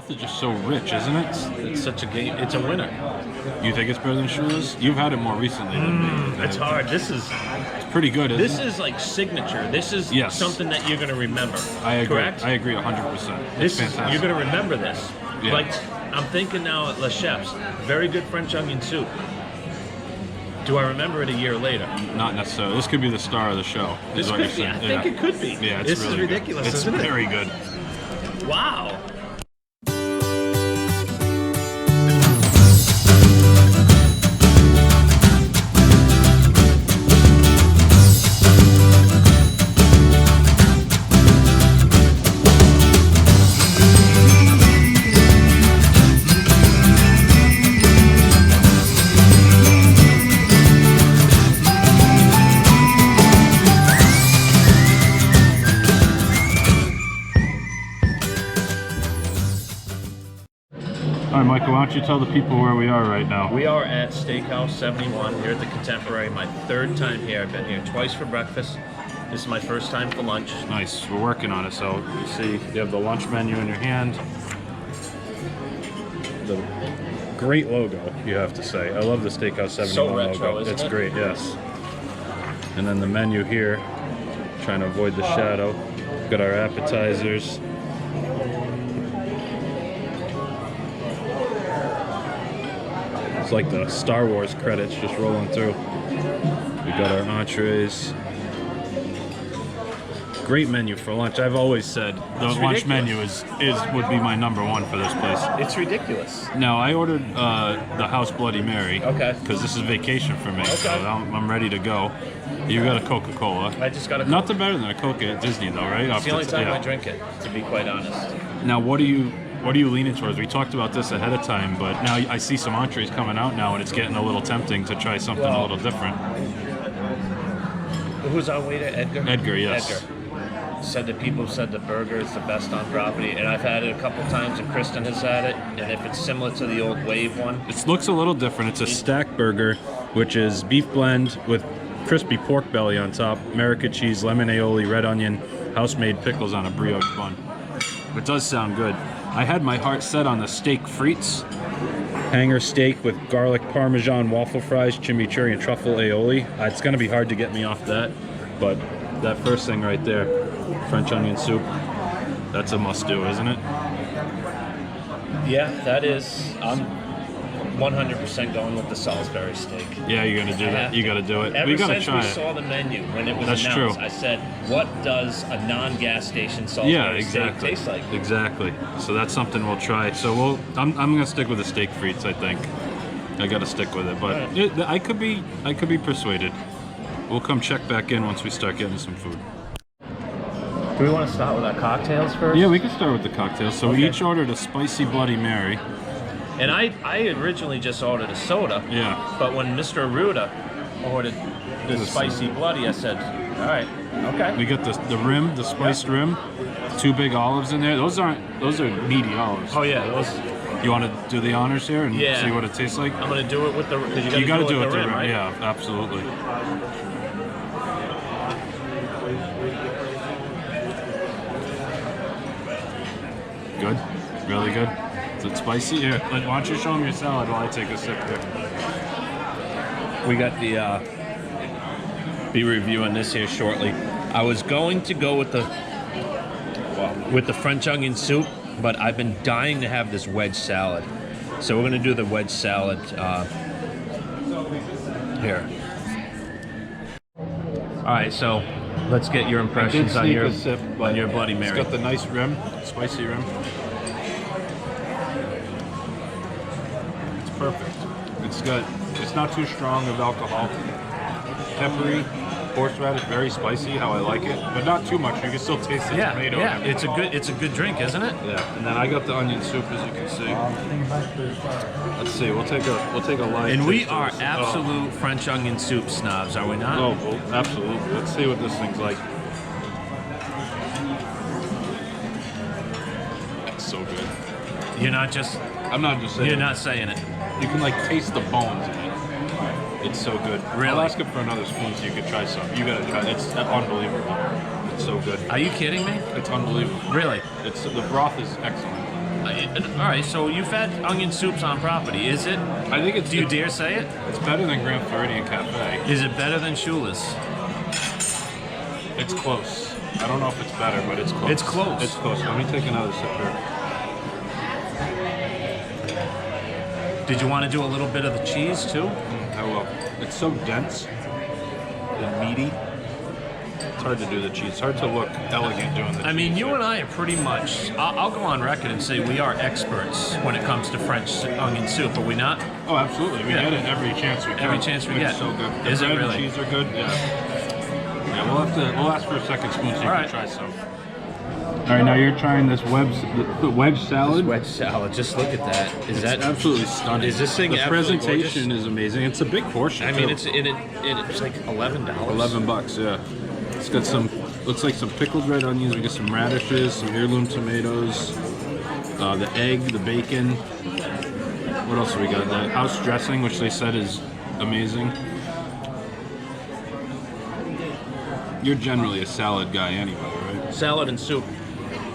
broth is just so rich, isn't it? It's such a game. It's a winner. You think it's better than Shula's? You've had it more recently than me. It's hard. This is Pretty good, isn't this it? is like signature. This is Yes. something that you're gonna remember. I agree. Correct? I agree 100%. This It's is, fantastic. you're gonna remember this. Yeah. Like I'm thinking now at Le Chef's, very good French onion soup. Do I remember it a year later? Not necessarily. This could be the star of the show. This is what could you're be. I saying. think it could be. Yeah, it's this really is ridiculous, good. It's isn't it? very good. Wow. All right, Michael, why don't you tell the people where we are right now? We are at Steakhouse 71 here at the Contemporary. My third time here. I've been here twice for breakfast. This is my first time for lunch. Nice. We're working on it. So you see, you have the lunch menu in your hand. The great logo, you have to say. I love the Steakhouse 71 So retro, logo. isn't It's it? great, yes. And then the menu here, trying to avoid the shadow. Got our appetizers. It's like the Star Wars credits just rolling through. We got our entrees. Great menu for lunch. I've always said the lunch ridiculous. menu would be my number one for this place. It's ridiculous. No, I ordered the House Bloody Mary. Okay. Because this is vacation for me, so Okay. I'm ready to go. You got a Coca-Cola. I just got a Nothing better than a Coke at Disney, though, right? It's the only time Yeah. I drink it, to be quite honest. Now, what are you leaning towards? We talked about this ahead of time, but now I see some entrees coming out now, and it's getting a little tempting to try something a little different. Who's our waiter? Edgar? Edgar, yes. Edgar. Said that people said the burger is the best on property, and I've had it a couple times, and Kristen has had it, and if it's similar to the old Wave one, It looks a little different. It's a stack burger, which is beef blend with crispy pork belly on top, America cheese, lemon aioli, red onion, house-made pickles on a brioche bun. It does sound good. I had my heart set on the steak frites. Hanger steak with garlic parmesan waffle fries, chimichurri, and truffle aioli. It's going to be hard to get me off that, but that first thing right there, French onion soup, that's a must-do, isn't it? yeah, that is. I'm 100% going with the Salisbury steak. Yeah, you're going to do that. You got to do it. Ever We got to since try we it. saw the menu when it was That's announced, true. I said, "What does a non-gas station Salisbury Yeah, exactly. steak taste like?" Exactly. So that's something we'll try. So I'm gonna stick with the steak frites. I think I gotta stick with it, but I could be persuaded. We'll come check back in once we start getting some food. Do we want to start with our cocktails first? Yeah, we can start with the cocktails. So we Okay. each ordered a spicy Bloody Mary. And I originally just ordered a soda. Yeah. But when Mr. Aruda ordered the spicy bloody, I said, "All right, okay." We got the rim, the spiced rim. 2 big olives in there. Those are meaty olives. Oh yeah, those. You want to do the honors here and Yeah. see what it tastes like? I'm gonna do it with the. Cause You got to do it with the the rim, right? Yeah, absolutely. Good, really good. Is it spicy? Here, why don't you show them your salad while I take a sip here? We got the. Be reviewing this here shortly. I was going to go with the French onion soup, but I've been dying to have this wedge salad. So we're gonna do the wedge salad here. All right, so let's get your impressions on your Bloody Mary. It's got the nice rim, spicy rim. It's perfect. It's not too strong of alcohol. Peppery, horseradish, very spicy, how I like it, but not too much. You can still taste the tomato. Yeah, it's a good drink, isn't it? Yeah, and then I got the onion soup, as you can see. Let's see. We'll take a light. And we taste of are this. absolute French onion soup snobs, are we not? Oh, well, absolutely. Let's see what this thing's like. It's so good. You're not just. I'm not just saying. You're not saying it. You can like taste the bones in it. It's so good. Really? I'll ask him for another spoon so you could try some. You gotta try it. It's unbelievable. It's so good. Are you kidding me? It's unbelievable. Really? The broth is excellent. All right, so you've had onion soups on property. Is it? I think it's. Do you dare say it? It's better than Grand Floridian Cafe. Is it better than Shula's? It's close. I don't know if it's better, but it's close. It's close. It's close. Let me take another sip here. Did you want to do a little bit of the cheese too? I will. It's so dense and meaty. It's hard to do the cheese. It's hard to look elegant doing the cheese. I mean, you and I are pretty much, I'll go on record and say we are experts when it comes to French onion soup, are we not? Oh, absolutely. We get it every chance we can. Every chance we get. It's so good. The Is it bread really? and cheese are good. Yeah. Yeah, we'll ask for a second spoon so you can try some. All right, now you're trying this the wedge salad. Wedge salad. Just look at that. Is that absolutely stunning? Is this thing the absolutely presentation gorgeous? is amazing. It's a big portion. I mean, too. it's like $11. $11, yeah. It's got some, looks like some pickled red onions. We got some radishes, some heirloom tomatoes, the egg, the bacon. What else do we got? The house dressing, which they said is amazing. You're generally a salad guy anyway, right? Salad and soup.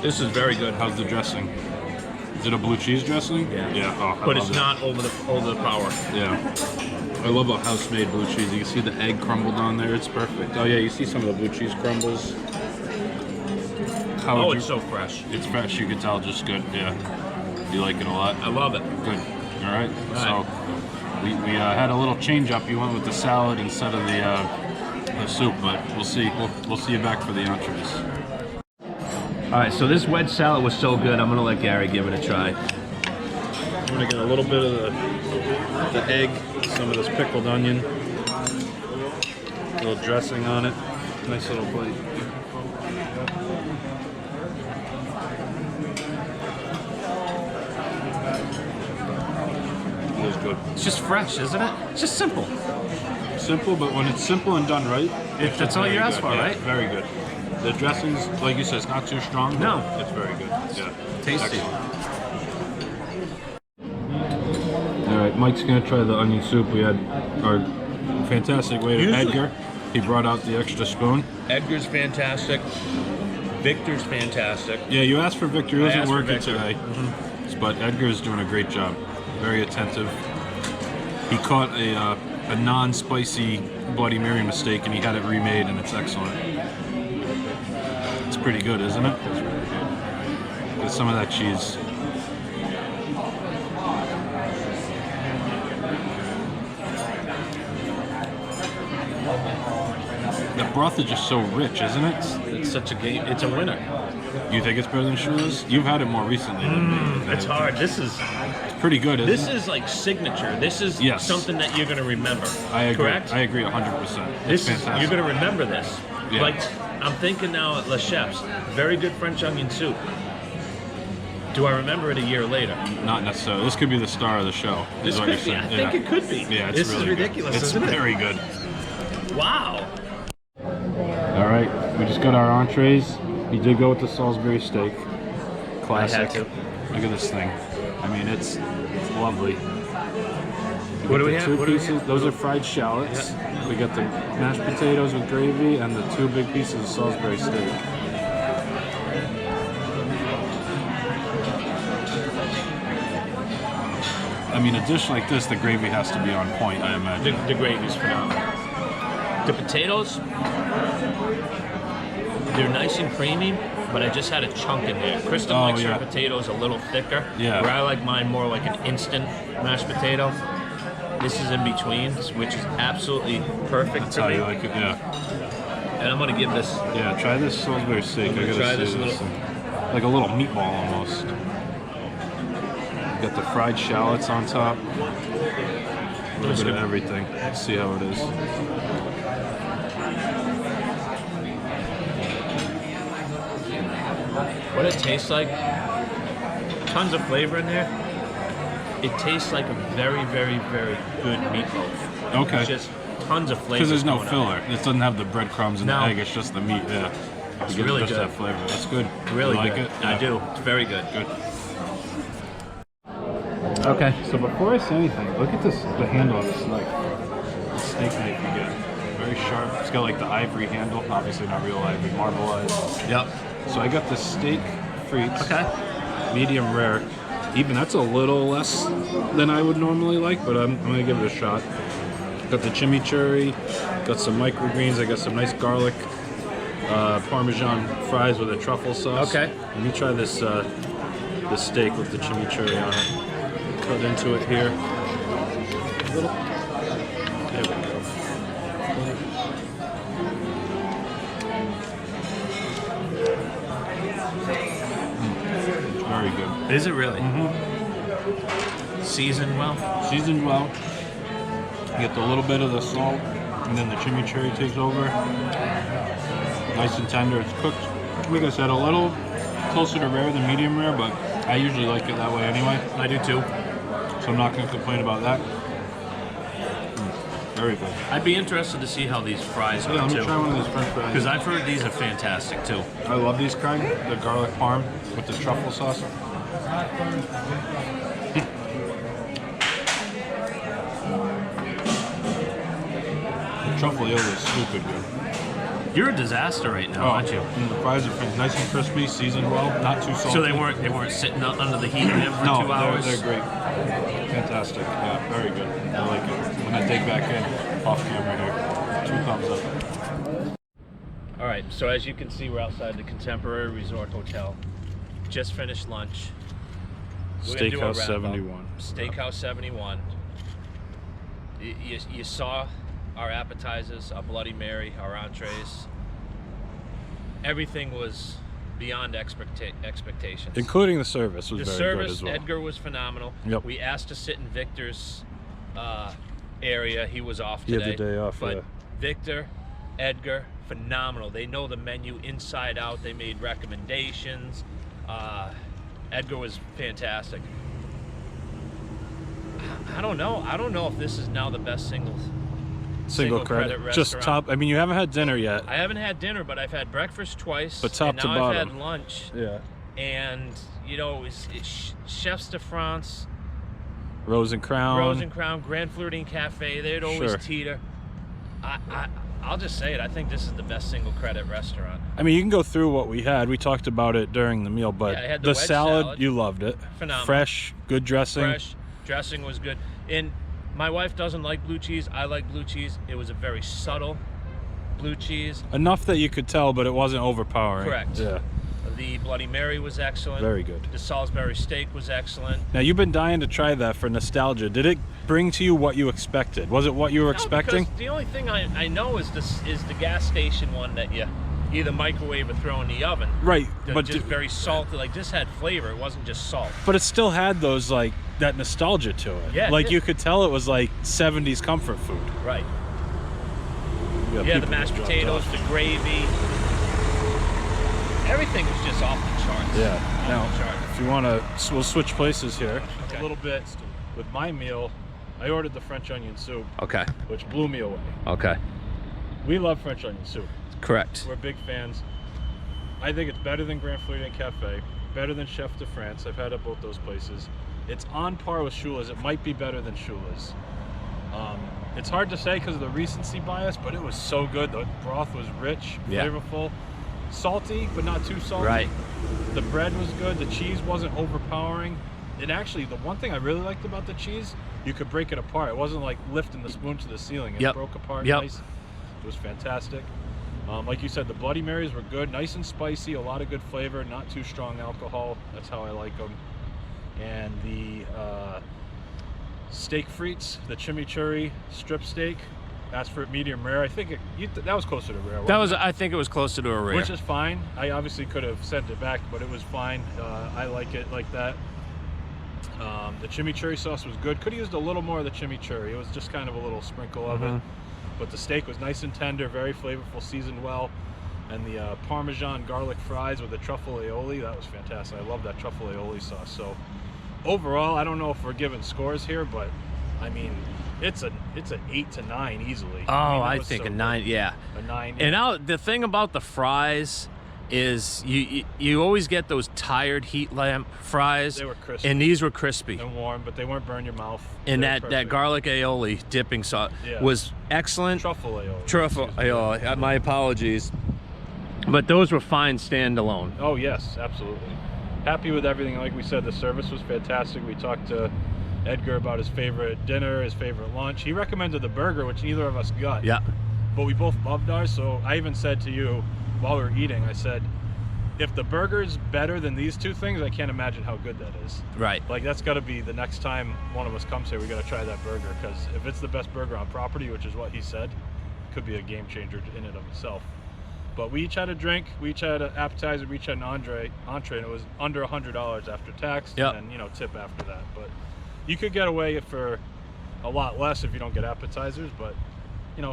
This is very good. How's the dressing? Is it a blue cheese dressing? Yeah. Yeah. Oh, but it's not over the power. Yeah. I love a house-made blue cheese. You can see the egg crumbled on there. It's perfect. Oh yeah, you see some of the blue cheese crumbles. It's so fresh. It's fresh. You can tell, just good. Yeah. You like it a lot. I love it. Good. All right. So we had a little change up. You went with the salad instead of the soup, but we'll see. We'll see you back for the entrees. All right. So this wedge salad was so good. I'm gonna let Gary give it a try. I'm gonna get a little bit of the egg, some of this pickled onion, a little dressing on it. Nice little plate. It was good. It's just fresh, isn't it? It's just simple. Simple, but when it's simple and done right, That's all you ask for, yeah, right? Very good. The dressing's, like you said, it's not too strong. No. It's very good. Yeah. Tasty. Excellent. All right, Mike's gonna try the onion soup. We had our fantastic waiter, Edgar. He brought out the extra spoon. Edgar's fantastic. Victor's fantastic. Yeah, you asked for Victor. He wasn't asked for working Victor. today. But Edgar's doing a great job. Very attentive. He caught a non-spicy Bloody Mary mistake, and he had it remade, and it's excellent. It's pretty good, isn't it? It's really good. Get some of that cheese. The broth is just so rich, isn't it? It's such a game. It's a winner. You think it's better than Shula's? You've had it more recently than me. It's hard. This is Pretty good, isn't this it? is like signature. This is Yes. something that you're gonna remember. I agree. Correct? I agree 100%. It's This is, fantastic. you're gonna remember this. Yeah. Like I'm thinking now at Le Chef's, very good French onion soup. Do I remember it a year later? Not necessarily. This could be the star of the show. This is what could you're be. I saying. think it could be. Yeah, it's this really is ridiculous, good. It's isn't it? very good. Wow. All right, we just got our entrees. We did go with the Salisbury steak. Classic. I had to. Look at this thing. I mean, it's lovely. What do we The have? two What do we pieces. have? Those are fried shallots. We got the mashed potatoes with gravy and the two big pieces of Salisbury steak. I mean, a dish like this, the gravy has to be on point, I imagine. The gravy's phenomenal. The potatoes, they're nice and creamy, but I just had a chunk in there. Kristen likes her potatoes a little thicker, Yeah. where I like mine more like an instant mashed potato. This is in between, which is absolutely perfect That's for how me. you like it, yeah. And I'm gonna give this. Yeah, try this Salisbury steak. I'm gonna I gotta try say this little. like a little meatball almost. Got the fried shallots on top. A little bit of everything. Let's see how it is. What it tastes like, tons of flavor in there. It tastes like a very, very, very good meatloaf. Okay. It's just tons of flavor. Because there's no filler. It doesn't have the breadcrumbs and No. the egg. It's just the meat. Yeah. It's It gives really just good. that flavor. That's good. Really You like good. it? I Yeah. do. It's very good. Good. Okay. So before I say anything, look at this. The handle of this knife. The steak knife you get. Very sharp. It's got like the ivory handle. Obviously not real ivory, marbleized. Yep. So I got the steak frites. Okay. Medium rare. Even that's a little less than I would normally like, but I'm gonna give it a shot. Got the chimichurri, got some microgreens, I got some nice garlic, Parmesan fries with a truffle sauce. Okay. Let me try this this steak with the chimichurri on it. Cut into it here. A little. There we go. Very good. Is it really? Mm-hmm. Seasoned well? Seasoned well. You get the little bit of the salt, and then the chimichurri takes over. Nice and tender. It's cooked, like I said, a little closer to rare than medium rare, but I usually like it that way anyway. I do too. So I'm not going to complain about that. Very good. I'd be interested to see how these fries Yeah, are let me too. try one of these French fries. Because I've heard these are fantastic too. I love these kind, the garlic parm with the truffle sauce. The truffle aioli is stupid good. You're a disaster right now, aren't you? And the fries are nice and crispy, seasoned well, not too salty. So they weren't sitting under the heat there for 2 hours? They're great. Fantastic. Yeah, very good. I like it. I'm gonna dig back in off camera here. 2 thumbs up. All right, so as you can see, we're outside the Contemporary Resort Hotel. Just finished lunch. We're gonna do a Steakhouse wrap-up. 71. Steakhouse 71. You saw our appetizers, our Bloody Mary, our entrees. Everything was beyond expectations. Including the service was The very service, good as well. Edgar was phenomenal. Yep. We asked to sit in Victor's area. He was off He today. had the day off, But yeah. Victor, Edgar, phenomenal. They know the menu inside out. They made recommendations. Edgar was fantastic. I don't know. I don't know if this is now the best single credit Just restaurant. top. I mean, you haven't had dinner yet. I haven't had dinner, but I've had breakfast twice. But top and to now bottom. I've had lunch. Yeah. And, you know, it's Chefs de France, Rose and Crown. Grand Flirting Cafe. They'd always Sure. teeter. I'll just say it. I think this is the best single credit restaurant. I mean, you can go through what we had. We talked about it during the meal, but Yeah, I had the the wedge salad. you loved it. Phenomenal. Fresh, good dressing. Fresh dressing was good. And my wife doesn't like blue cheese. I like blue cheese. It was a very subtle blue cheese. Enough that you could tell, but it wasn't overpowering. Correct. Yeah. The Bloody Mary was excellent. Very good. The Salisbury steak was excellent. Now, you've been dying to try that for nostalgia. Did it bring to you what you expected? Was it what you were expecting? Because the only thing I know is the gas station one that you either microwave or throw in the oven. Right, But just very salty. Like, this had flavor. It wasn't just salt. but it still had those, like, that nostalgia to it. Yeah, it like, did. you could tell it was like 70s comfort food. Right. Yeah, people the mashed that dropped potatoes, off. the gravy. Everything was just off the charts. Yeah. Off Now, the charts. if you want to, we'll switch places here. Okay. A little bit with my meal. I ordered the French onion soup, Okay. which blew me away. Okay. We love French onion soup. Correct. We're big fans. I think it's better than Grand Flirting Cafe, better than Chef de France. I've had at both those places. It's on par with Shula's. It might be better than Shula's. It's hard to say because of the recency bias, but it was so good. The broth was rich, Yeah. flavorful, salty, but not too salty. Right. The bread was good. The cheese wasn't overpowering. And actually, the one thing I really liked about the cheese, you could break it apart. It wasn't like lifting the spoon to the ceiling. It Yep. broke apart Yep. nice. It was fantastic. Like you said, the Bloody Marys were good, nice and spicy, a lot of good flavor, not too strong alcohol. That's how I like them. And the steak frites, the chimichurri strip steak, asked for it medium rare. I think that was closer to rare. I think it was closer to a rare. Which is fine. I obviously could have sent it back, but it was fine. I like it like that. The chimichurri sauce was good. Could have used a little more of the chimichurri. It was just kind of a little sprinkle of it. But the steak was nice and tender, very flavorful, seasoned well. And the Parmesan garlic fries with the truffle aioli, that was fantastic. I love that truffle aioli sauce. So overall, I don't know if we're giving scores here, but I mean, it's an 8 to 9 easily. Oh, I, mean, I that was think so a good. 9. Yeah. A 9. And now the thing about the fries is you always get those tired heat lamp fries. They were crispy. And these were crispy. And warm, but they weren't burn your mouth. And They were that perfect. garlic aioli dipping sauce Yeah. was excellent. Truffle aioli. Truffle Excuse me. aioli. My apologies. But those were fine standalone. Oh yes, absolutely. happy with everything. Like we said, the service was fantastic. We talked to Edgar about his favorite dinner, his favorite lunch. He recommended the burger, which neither of us got. Yeah. But we both loved ours, so I even said to you while we were eating, I said, if the burger's better than these two things, I can't imagine how good that is. Right. Like, that's got to be the next time one of us comes here, we got to try that burger, because if it's the best burger on property, which is what he said, it could be a game changer in and of itself. But we each had a drink, we each had an appetizer, we each had an entree, and it was under $100 after tax, Yep. and tip after that. But you could get away for a lot less if you don't get appetizers, but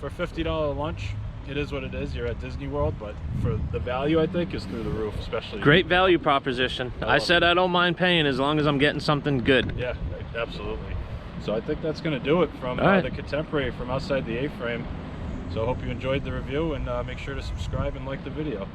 for a $50 lunch, it is what it is. You're at Disney World, but for the value, I think, is through the roof, especially. Great value proposition. I said I don't mind paying as long as I'm getting something good. Yeah, absolutely. So I think that's going to do it from the Contemporary from outside the A-frame. So I hope you enjoyed the review, and make sure to subscribe and like the video.